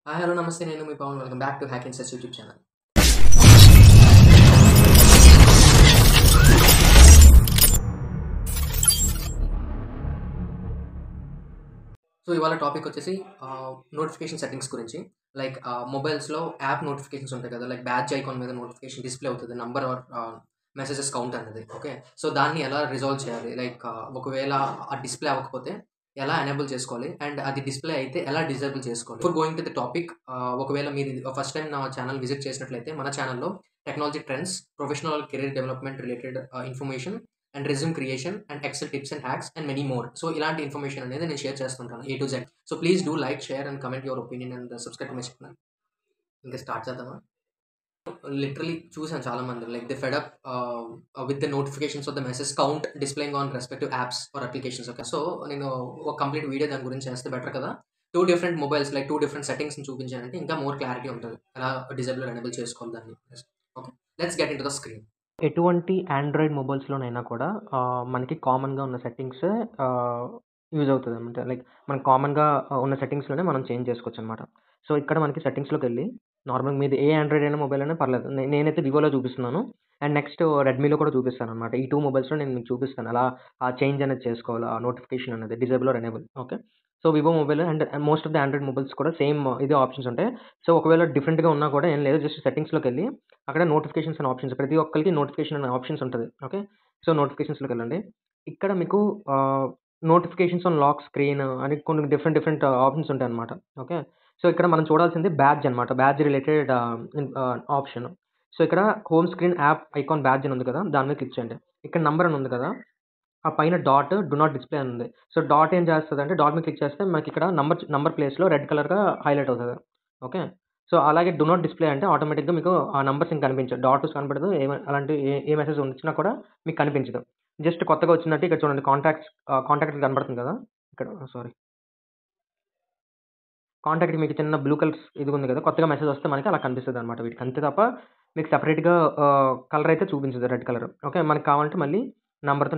Hi hello నమస్తే నేను మీ Pavan welcome back to hack in సెస్ యూట్యూబ్ ఛానల్. సో ఇవాళ టాపిక్ వచ్చేసి నోటిఫికేషన్ సెట్టింగ్స్ గురించి. లైక్ మొబైల్స్లో యాప్ నోటిఫికేషన్స్ ఉంటాయి కదా, లైక్ బ్యాడ్జ్ ఐకాన్ మీద నోటిఫికేషన్ డిస్ప్లే అవుతుంది, నంబర్ ఆర్ మెసేజెస్ కౌంట్ అనేది. ఓకే, సో దాన్ని ఎలా రిజాల్వ్ చేయాలి, లైక్ ఒకవేళ ఆ డిస్ప్లే అవ్వకపోతే ఎలా ఎనేబుల్ చేసుకోవాలి, అండ్ అది డిస్ప్లే అయితే ఎలా డిజేబుల్ చేసుకోవాలి. For going to the topic, ఒకవేళ మీరు ఫస్ట్ టైం నా ఛానల్ విజిట్ చేసినట్లయితే మన ఛానల్లో technology trends, professional career development related information and resume creation and excel tips and hacks and many more. So ఇలాంటి ఇన్ఫర్మేషన్ అనేది నేను షేర్ చేస్తుంటాను A to Z. So please do like, share and comment your opinion and subscribe to my channel. ఇంకా start చేద్దామా? Literally చూసాను చాలా మంది like they fed up with the notifications of the message count displaying on respective apps or applications. Okay, so నేను ఒక complete video దాని గురించి చేస్తే బెటర్ కదా. 2 డిఫరెంట్ మొబైల్స్ లైక్ 2 డిఫరెంట్ సెట్టింగ్స్ని చూపించానంటే ఇంకా మోర్ క్లారిటీ ఉంటుంది ఎలా డిజేబుల్ ఎనేబుల్ చేసుకోవాలి దాన్ని. Okay, let's get in to the screen. ఎటువంటి ఆండ్రాయిడ్ మొబైల్స్లోనైనా కూడా మనకి కామన్గా ఉన్న సెట్టింగ్స్ యూజ్ అవుతుంది అనమాట. లైక్ మనకు కామన్గా ఉన్న సెట్టింగ్స్లోనే మనం చేంజ్ చేసుకోవచ్చు అనమాట. సో ఇక్కడ మనకి సెట్టింగ్స్లోకి వెళ్ళి నార్మల్గా మీది ఏ ఆండ్రాయిడ్ అయినా మొబైల్ అయినా పర్లేదు. నేనైతే వివోలో చూపిస్తున్నాను, అండ్ నెక్స్ట్ రెడ్మీలో కూడా చూపిస్తాను అనమాట. ఈ 2 మొబైల్స్లో నేను మీకు చూపిస్తాను అలా ఆ చేంజ్ అనేది చేసుకోవాలి, ఆ నోటిఫికేషన్ అనేది disable or enable. Okay, so Vivo mobile and most of the Android mobiles కూడా సేమ్ ఇదే ఆప్షన్స్ ఉంటాయి. సో ఒకవేళ డిఫరెంట్గా ఉన్నా కూడా ఏం లేదు, జస్ట్ సెట్టింగ్స్లోకి వెళ్ళి అక్కడ నోటిఫికేషన్స్ అనే ఆప్షన్స్, ప్రతి ఒక్కరికి నోటిఫికేషన్ అనే ఆప్షన్స్ ఉంటుంది. ఓకే, సో నోటిఫికేషన్స్లోకి వెళ్ళండి. ఇక్కడ మీకు నోటిఫికేషన్స్ ఆన్ లాక్ స్క్రీన్ అని కొన్ని డిఫరెంట్ ఆప్షన్స్ ఉంటాయి అనమాట. ఓకే, సో ఇక్కడ మనం చూడాల్సింది బ్యాడ్జ్ అనమాట, బ్యాడ్జ్ రిలేటెడ్ ఆప్షన్. సో ఇక్కడ home screen app icon badge అని ఉంది కదా, దాని మీద క్లిక్ చేయండి. ఇక్కడ నంబర్ అని ఉంది కదా, ఆ పైన డాట్ డు నాట్ డిస్ప్లే అని ఉంది. సో డాట్ ఏం చేస్తుంది అంటే, డాట్ మీద క్లిక్ చేస్తే మనకి ఇక్కడ నంబర్ ప్లేస్లో రెడ్ కలర్గా హైలైట్ అవుతుంది. ఓకే, సో అలాగే డు నాట్ డిస్ప్లే అంటే ఆటోమేటిక్గా మీకు ఆ నంబర్స్ ఇంకా కనిపించదు, డాట్ కనపడదు, అలాంటి ఏ మెసేజ్ వచ్చినా కూడా మీకు కనిపించదు. జస్ట్ కొత్తగా వచ్చినట్టు ఇక్కడ చూడండి, కాంటాక్ట్ కనబడుతుంది కదా ఇక్కడ, సారీ కాంటాక్ట్ మీకు చిన్న బ్లూ కలర్స్ ఇది ఉంది కదా, కొత్తగా మెసేజ్ వస్తే మనకి అలా కనిపిస్తుంది అనమాట వీటికి, అంతే తప్ప మీకు సపరేట్గా కలర్ అయితే చూపించదు, రెడ్ కలర్. ఓకే, మనకి కావాలంటే మళ్ళీ నంబర్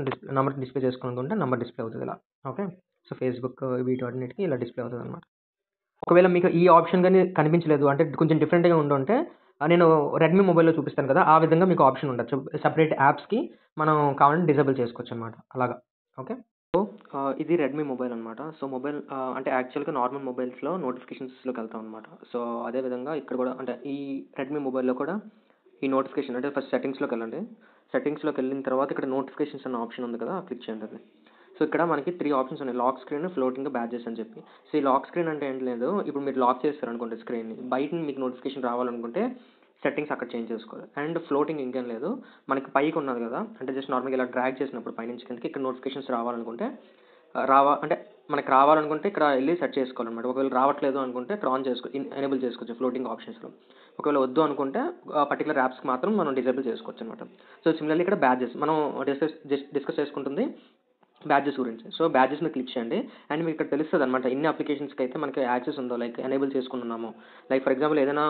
డిస్ప్లే చేసుకుంటుంటే నంబర్ డిస్ప్లే అవుతుంది ఇలా. ఓకే, సో ఫేస్బుక్ వీటి అన్నిటికీ ఇలా డిస్ప్లే అవుతుంది అనమాట. ఒకవేళ మీకు ఈ ఆప్షన్ కానీ కనిపించలేదు అంటే, కొంచెం డిఫరెంట్గా ఉండుంటే నేను రెడ్మీ మొబైల్లో చూపిస్తాను కదా, ఆ విధంగా మీకు ఆప్షన్ ఉండొచ్చు. సెపరేట్ యాప్స్కి మనం కావాలంటే డిజేబుల్ చేసుకోవచ్చు అనమాట అలాగా. ఓకే, సో ఇది రెడ్మీ మొబైల్ అనమాట. సో మొబైల్ అంటే యాక్చువల్గా నార్మల్ మొబైల్స్లో నోటిఫికేషన్స్లోకి వెళ్తాం అనమాట. సో అదేవిధంగా ఇక్కడ కూడా అంటే ఈ రెడ్మీ మొబైల్లో కూడా ఈ నోటిఫికేషన్ అంటే ఫస్ట్ సెట్టింగ్స్లోకి వెళ్ళండి. సెట్టింగ్స్లోకి వెళ్ళిన తర్వాత ఇక్కడ నోటిఫికేషన్స్ అన్న ఆప్షన్ ఉంది కదా, క్లిక్ చేయండి అది. సో ఇక్కడ మనకి 3 ఆప్షన్స్ ఉన్నాయి, లాక్ స్క్రీన్, ఫ్లోటింగ్, బ్యాడ్జెస్ అని చెప్పి. సో ఈ లాక్ స్క్రీన్ అంటే ఏం లేదు, ఇప్పుడు మీరు లాక్ చేస్తారు అనుకోండి స్క్రీన్ని, బయట మీకు నోటిఫికేషన్ రావాలనుకుంటే సెట్టింగ్స్ అక్కడ చేంజ్ చేసుకోవాలి. అండ్ ఫ్లోటింగ్ ఇంకేం లేదు, మనకి పైకి ఉన్నది కదా, అంటే జస్ట్ నార్మల్గా ఇలా డ్రాగ్ చేసినప్పుడు పైనుంచి కిందకి ఇక్కడ నోటిఫికేషన్స్ రావాలనుకుంటే అంటే మనకి రావాలనుకుంటే ఇక్కడ వెళ్ళి సెట్ చేసుకోవాలన్నమాట. ఒకవేళ రావట్లేదు అనుకుంటే ఇక్కడ ఆన్ ఎనేబుల్ చేసుకోవచ్చు ఫ్లోటింగ్ ఆప్షన్స్లో. ఒకవేళ వద్దు అనుకుంటే పర్టికులర్ యాప్స్కి మాత్రం మనం డిజేబుల్ చేసుకోవచ్చు అనమాట. సో సిమిలర్లీ ఇక్కడ బ్యాడ్జెస్ మనం డిస్కస్ చేసుకుంటుంది బ్యాడ్జెస్ గురించి. సో బ్యాడ్జెస్ మీద క్లిక్ చేయండి, అండ్ మీకు ఇక్కడ తెలుస్తుంది అనమాట ఎన్ని అప్లికేషన్స్కి అయితే మనకి యాక్సెస్ ఉందో, లైక్ ఎనేబుల్ చేసుకున్నాము. లైక్ ఫర్ ఎగ్జాంపుల్ ఏదైనా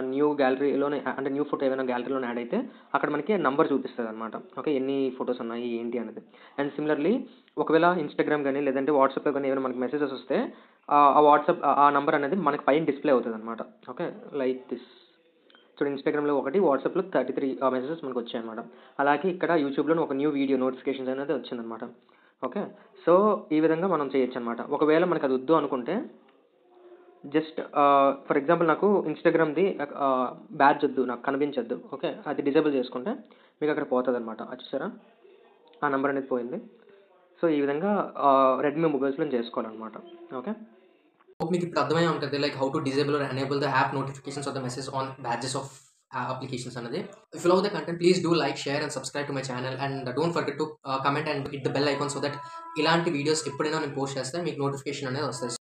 న్యూ గ్యాలరీలోనే అంటే న్యూ ఫోటో ఏదైనా గ్యాలరీలోనే యాడ్ అయితే అక్కడ మనకి నంబర్ చూపిస్తుంది అనమాట. ఓకే, ఎన్ని ఫొటోస్ ఉన్నాయి ఏంటి అనేది. అండ్ సిమిలర్లీ ఒకవేళ ఇన్స్టాగ్రామ్ కానీ లేదంటే వాట్సాప్లో కానీ ఏమైనా మనకి మెసేజెస్ వస్తే ఆ వాట్సాప్ ఆ నంబర్ అనేది మనకి పైన డిస్ప్లే అవుతుంది అనమాట. ఓకే, లైక్ దిస్ చూడండి, ఇన్స్టాగ్రామ్లో 1, వాట్సాప్లో 33 మెసేజెస్ మనకు వచ్చాయన్నమాట. అలాగే ఇక్కడ యూట్యూబ్లో ఒక న్యూ వీడియో నోటిఫికేషన్స్ అనేది వచ్చిందనమాట. ఓకే, సో ఈ విధంగా మనం చేయొచ్చు అనమాట. ఒకవేళ మనకు అది వద్దు అనుకుంటే జస్ట్ ఫర్ ఎగ్జాంపుల్ నాకు ఇన్స్టాగ్రామ్ది బ్యాడ్జ్ వద్దు, నాకు కనిపించద్దు. ఓకే, అది డిజేబుల్ చేసుకుంటే మీకు అక్కడ పోతుంది అనమాట. చూసారా, ఆ నెంబర్ అనేది పోయింది. సో ఈ విధంగా రెడ్మీ మొబైల్స్లో చేసుకోవాలన్నమాట. ఓకే, మీకు ఇప్పుడు అర్థమై ఉంటుంది like how to disable or enable the app notifications of the message on badges of applications అనేది. If you love the content, please do like, share and subscribe to my channel, and don't forget to comment and hit the bell icon so that ఇలాంటి videos ఎప్పుడైనా నేను post చేస్తే మీకు notification అనేది వస్తుంది.